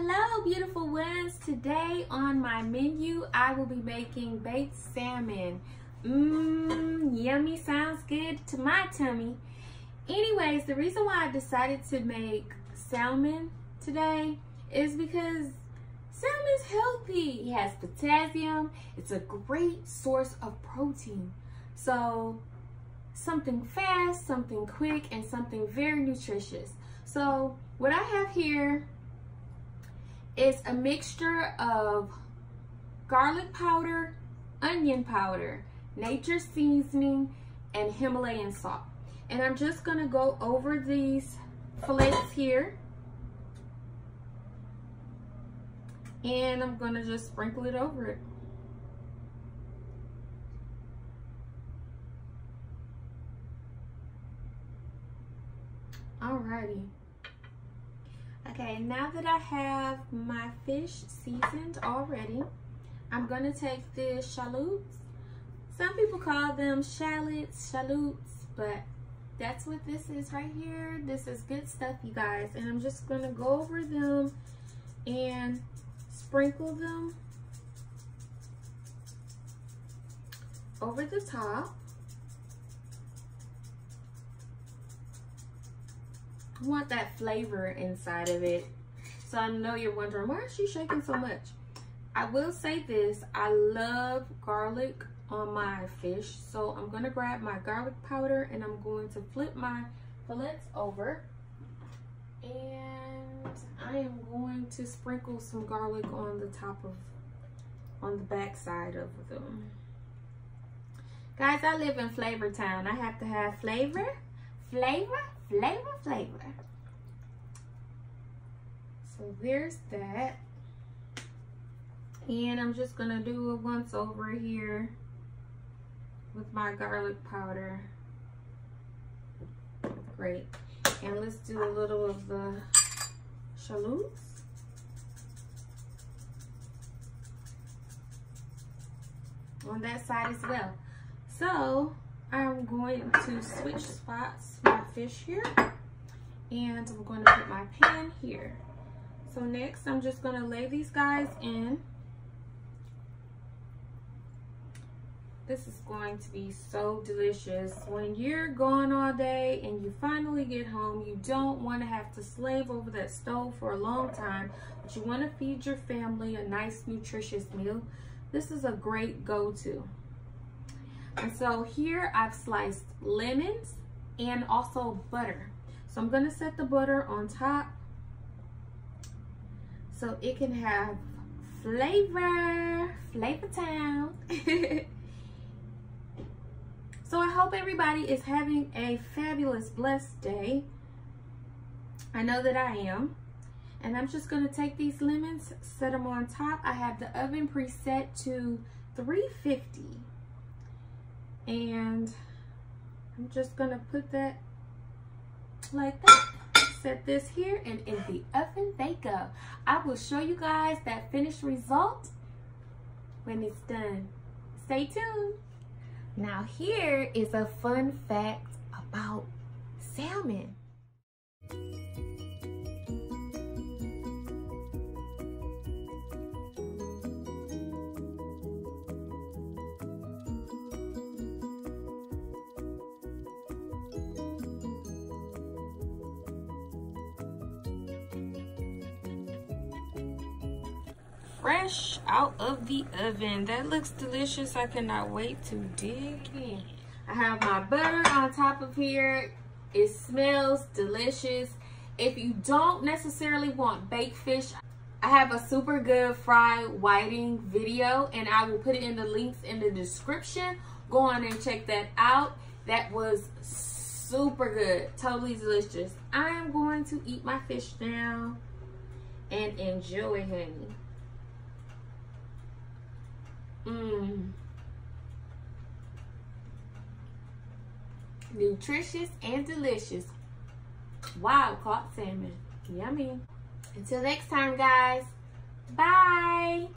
Hello beautiful ones. Today on my menu I will be making baked salmon. Yummy, sounds good to my tummy. Anyways, the reason why I decided to make salmon today is because salmon is healthy. It has potassium. It's a great source of protein. So something fast, something quick, and something very nutritious. So what I have here is a mixture of garlic powder, onion powder, nature seasoning, and Himalayan salt. And I'm just gonna go over these fillets here. And I'm gonna just sprinkle it over it. Alrighty. Okay, now that I have my fish seasoned already, I'm gonna take the shallots. Some people call them shallots, but that's what this is right here. This is good stuff, you guys. And I'm just gonna go over them and sprinkle them over the top. I want that flavor inside of it. So I know you're wondering, why is she shaking so much? I will say this, I love garlic on my fish. So I'm gonna grab my garlic powder and I'm going to flip my fillets over. And I am going to sprinkle some garlic on the back side of them. Guys, I live in Flavor Town. I have to have flavor. So there's that. And I'm just gonna do a once over here with my garlic powder. Great. And let's do a little of the shallots. On that side as well. So I'm going to switch spots my fish here, and I'm going to put my pan here. So next I'm just going to lay these guys in. This is going to be so delicious. When you're gone all day and you finally get home, you don't want to have to slave over that stove for a long time, but you want to feed your family a nice nutritious meal. This is a great go-to. And so here I've sliced lemons and also butter. So I'm gonna set the butter on top so it can have flavor town. So I hope everybody is having a fabulous, blessed day. I know that I am. And I'm just gonna take these lemons, set them on top. I have the oven preset to 350. And I'm just gonna put that like that. Set this here, and in the oven they go. I will show you guys that finished result when it's done. Stay tuned. Now here is a fun fact about salmon. Fresh out of the oven. That looks delicious. I cannot wait to dig in. I have my butter on top of here. It smells delicious. If you don't necessarily want baked fish, I have a super good fried whiting video, and I will put it in the links in the description. Go on and check that out. That was super good, totally delicious. I am going to eat my fish now and enjoy, honey. Nutritious and delicious. Wild caught salmon. Yummy. Until next time, guys. Bye.